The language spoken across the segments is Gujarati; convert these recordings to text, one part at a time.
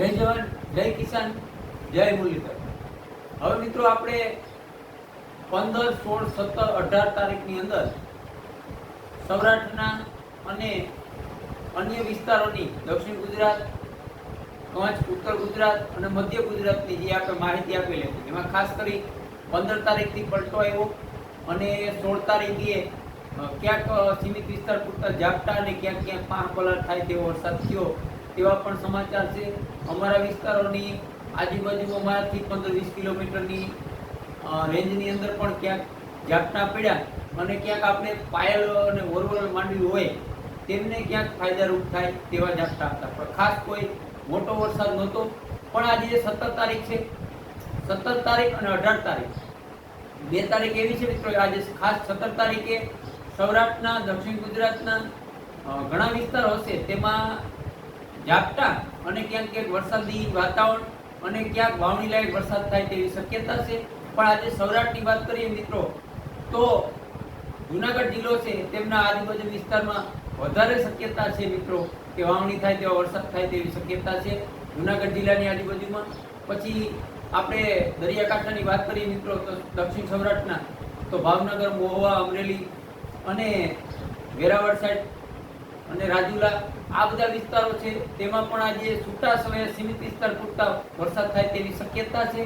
જય જવાન, જય કિસાન, જય મુરલીધર। હવે મિત્રો આપણે 15, 16, 17, 18 તારીખની અંદર સૌરાષ્ટ્રના અને અન્ય વિસ્તારોની દક્ષિણ ગુજરાત, કચ્છ, ઉત્તર ગુજરાત અને મધ્ય ગુજરાતની જે આપણે માહિતી આપેલી હતી એમાં ખાસ કરી 15 તારીખથી પલટો આવ્યો અને 16 તારીખે ક્યાંક સીમિત વિસ્તાર પૂરતા ઝાપટા અને ક્યાંક ક્યાંક પાંચ પલટ થાય તેવો વરસાદ થયો તેવા પણ સમાચાર છે। અમારા વિસ્તારોની આજુબાજુ અમારાથી 15-20 કિલોમીટરની રેન્જની અંદર પણ ક્યાંક ઝાપટા પડ્યા અને ક્યાંક આપણે પાયલ અને વરવલ માંડવી હોય તેમને ક્યાંક ફાયદારૂપ થાય તેવા ઝાપટા હતા, પણ ખાસ કોઈ મોટો વરસાદ નહોતો। પણ આજે 17 તારીખ છે, 17 તારીખ અને 18 તારીખ 2 તારીખ એવી છે મિત્રો, આજે ખાસ 17 તારીખે સૌરાષ્ટ્રના, દક્ષિણ ગુજરાતના ઘણા વિસ્તારો હશે તેમાં ઝાપટા અને ક્યાંક ક્યાંક વરસાદી વાતાવરણ અને ક્યાંક વાવણી લાયક વરસાદ થાય તેવી શક્યતા છે। પણ આજે સૌરાષ્ટ્રની વાત કરીએ મિત્રો તો જુનાગઢ જિલ્લો છે તેમના આજુબાજુ વિસ્તારમાં વધારે શક્યતા છે મિત્રો કે વાવણી થાય તેવા વરસાદ થાય તેવી શક્યતા છે જુનાગઢ જિલ્લાની આજુબાજુમાં। પછી આપણે દરિયાકાંઠાની વાત કરીએ મિત્રો તો દક્ષિણ સૌરાષ્ટ્રના તો ભાવનગર, મહુવા, અમરેલી અને વેરાવળ સાઈડ અને રાજુલા આ બધા વિસ્તારો છે તેમાં પણ આજે છૂટા સમયે સીમિત વિસ્તાર પૂરતા વરસાદ થાય તેવી શક્યતા છે।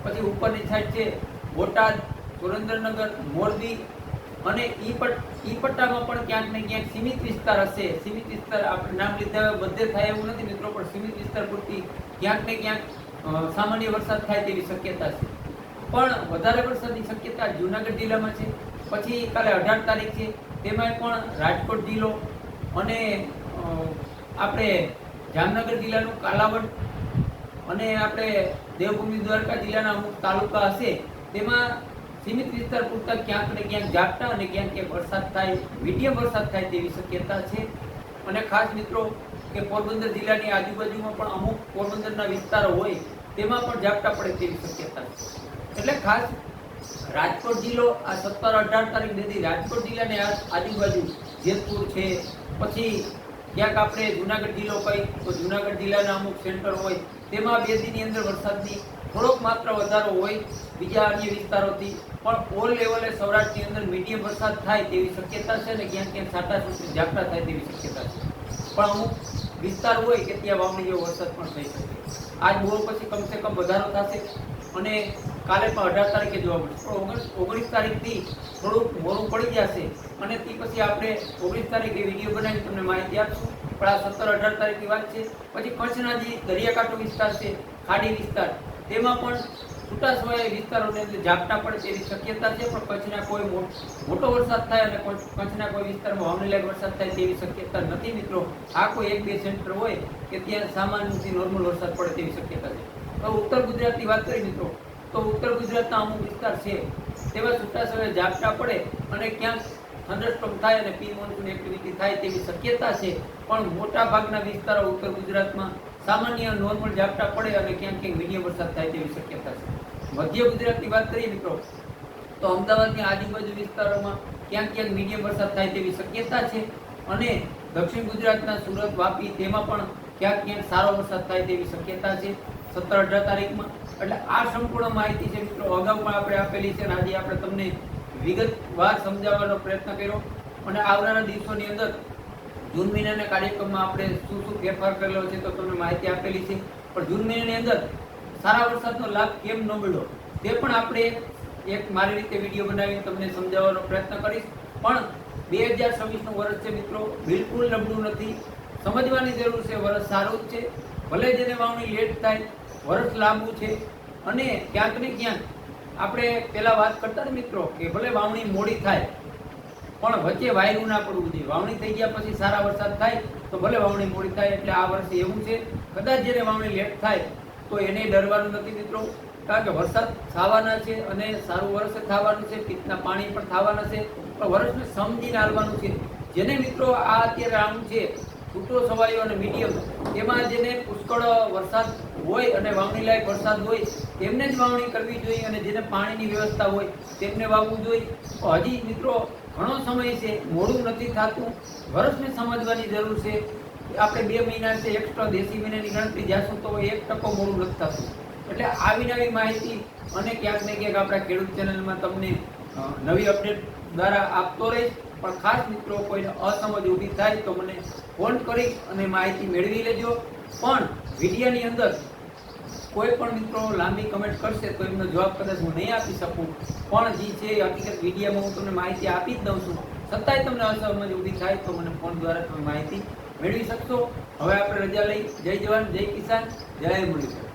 પછી ઉપરની સાઈડ છે બોટાદ, સુરેન્દ્રનગર, મોરબી અને ઈ પટ્ટામાં પણ ક્યાંક ને ક્યાંક સીમિત વિસ્તાર હશે। સીમિત વિસ્તાર આપણે નામ લીધા બધે થાય એવું નથી મિત્રો, પણ સીમિત વિસ્તાર પૂરતી ક્યાંક ને ક્યાંક સામાન્ય વરસાદ થાય તેવી શક્યતા છે। પણ વધારે વરસાદની શક્યતા જુનાગઢ જિલ્લામાં છે। પછી કાલે 18 તારીખ છે તેમાં પણ રાજકોટ જિલ્લો અને આપણે જામનગર જિલ્લાનું કાલાવડ અને આપણે દેવભૂમિ દ્વારકા જિલ્લાના અમુક તાલુકા હશે તેમાં સીમિત વિસ્તાર પૂરતા ક્યાંક ને ક્યાંક ઝાપટા અને ક્યાંક ક્યાંક વરસાદ થાય, મીડિયમ વરસાદ થાય તેવી શક્યતા છે। અને ખાસ મિત્રો કે પોરબંદર જિલ્લાની આજુબાજુમાં પણ અમુક પોરબંદરના વિસ્તારો હોય તેમાં પણ ઝાપટા પડે તેવી શક્યતા છે। એટલે ખાસ રાજકોટ જિલ્લો આ 17-18 તારીખ સુધી રાજકોટ જિલ્લાની આજુબાજુ જેતપુર છે, પછી ક્યાંક આપણે જુનાગઢ જિલ્લો કઈ તો જુનાગઢ જિલ્લાના અમુક સેન્ટર હોય તેમાં 2 દિનની અંદર વરસાદની થોડોક માત્ર વધારો હોય બીજા અન્ય વિસ્તારોથી, પણ ઓલ લેવલે સૌરાષ્ટ્રની અંદર મીડિયમ વરસાદ થાય તેવી શક્યતા છે અને ક્યાંક ક્યાંક છાંટા ઝાપટા થાય તેવી શક્યતા છે। પણ અમુક વિસ્તાર હોય કે ત્યાં વાવણી જેવો વરસાદ પણ થઈ શકે। આજ બહુ પછી કમસે કમ વધારો થશે અને કાલે પણ 18 તારીખે જોવા મળશે, પણ 19 તારીખથી થોડુંક મોડું પડી જશે અને તે પછી આપણે 19 તારીખે વિડીયો બનાવી તમને માહિતી આપશું। પણ આ 17-18 તારીખની વાત છે। પછી કચ્છના જે દરિયાકાંઠો વિસ્તાર છે, ખાડી વિસ્તાર, તેમાં પણ છૂટા છવાયા વિસ્તારોને ઝાપટા પડે તેવી શક્યતા છે, પણ કચ્છના કોઈ મોટો વરસાદ થાય અને કચ્છના કોઈ વિસ્તારમાં વાવણી લાયક વરસાદ થાય તેવી શક્યતા નથી મિત્રો। આ કોઈ 1-2 સેન્ટર હોય કે ત્યાં સામાન્યથી નોર્મલ વરસાદ પડે તેવી શક્યતા છે। તો ઉત્તર ગુજરાતની વાત કરીએ મિત્રો તો ઉત્તર ગુજરાતના અમુક વિસ્તાર છે તેવા છૂટા છવાયા ઝાપટા પડે અને ક્યાંક થંડરસ્ટોર્મ થાય અને પ્રી મોન્સૂન એક્ટિવિટી થાય તેવી શક્યતા છે। પણ મોટા ભાગના વિસ્તારો ઉત્તર ગુજરાતમાં સામાન્ય નોર્મલ ઝાપટા પડે અને ક્યાંક ક્યાંક મીડિયમ વરસાદ થાય તેવી શક્યતા છે। મધ્ય ગુજરાતની વાત કરીએ મિત્રો તો અમદાવાદની આજુબાજુ વિસ્તારોમાં ક્યાંક ક્યાંક મીડિયમ વરસાદ થાય તેવી શક્યતા છે અને દક્ષિણ ગુજરાતના સુરત, વાપી તેમાં પણ ક્યાંક ક્યાંક સારો વરસાદ થાય તેવી શક્યતા છે 17-18 તારીખમાં। એટલે આ સંપૂર્ણ માહિતી છે મિત્રો, અગાઉ પણ આપણે આપેલી છે અને આજે આપણે તમને વિગતવાર સમજાવવાનો પ્રયત્ન કર્યો અને આવનારા દિવસોની અંદર જૂન મહિનાના કાર્યક્રમમાં આપણે શું શું ફેરફાર કરેલો છે તો તમને માહિતી આપેલી છે। પણ જૂન મહિનાની અંદર સારા વરસાદનો લાભ કેમ ન મળ્યો તે પણ આપણે એક મારી રીતે વિડીયો બનાવીને તમને સમજાવવાનો પ્રયત્ન કરીશ। પણ 2026નું વર્ષ છે મિત્રો, બિલકુલ નબળું નથી, સમજવાની જરૂર છે। વર્ષ સારું જ છે, ભલે જેને વાવણી લેટ થાય, વર્ષ લાંબુ છે અને ક્યાંક ને ક્યાંક આપણે પહેલા વાત કરતા ને મિત્રો કે ભલે વાવણી મોડી થાય પણ વચ્ચે વાયરું ના પડવું જોઈએ। વાવણી થઈ ગયા પછી સારા વરસાદ થાય તો ભલે વાવણી મોડી થાય, એટલે આ વર્ષે એવું છે। કદાચ જેને વાવણી લેટ થાય તો એને ડરવાનું નથી મિત્રો, કારણ કે વરસાદ થવાના છે અને સારું વર્ષ થવાનું છે, પિત્તના પાણી પણ થવાના છે, પણ વર્ષને સમજીને હાલવાનું છે। જેને મિત્રો આ અત્યારે રાઉન્ડ છે છૂટો છવાયો અને મીડિયમ, એમાં જેને પુષ્કળ વરસાદ હોય અને વાવણી લાયક વરસાદ હોય તેમને જ વાવણી કરવી જોઈએ અને જેને પાણીની વ્યવસ્થા હોય તેમને વાવવું જોઈએ। હજી મિત્રો ઘણો સમય છે, મોડું નથી થતું, વર્ષને સમજવાની જરૂર છે। આપણે 2 મહિના છે એક્સ્ટ્રા દેશી મહિનાની ગણતરી જાશું તો 1% મોડું નથી થતું. એટલે આવી નવી માહિતી અને ક્યાંક ને ક્યાંક આપણા ખેડૂત ચેનલમાં તમને નવી અપડેટ દ્વારા આપતો રહીશ. પણ ખાસ મિત્રો કોઈને અસમજ ઊભી થાય તો મને ફોન કરી અને માહિતી મેળવી લેજો. પણ વિડીયોની અંદર કોઈ પણ મિત્રો લાંબી કમેન્ટ કરશે તો એમનો જવાબ કદાચ હું નહીં આપી શકું, પણ જે છે હકીકત વિડીયોમાં હું તમને માહિતી આપી જ દઉં છું. છતાંય તમને અસમજ ઊભી થાય તો મને ફોન દ્વારા તમે માહિતી મેળવી શકશો. હવે આપણે રજા લઈ. જય જવાન, જય કિસાન, જય મુરલીધર.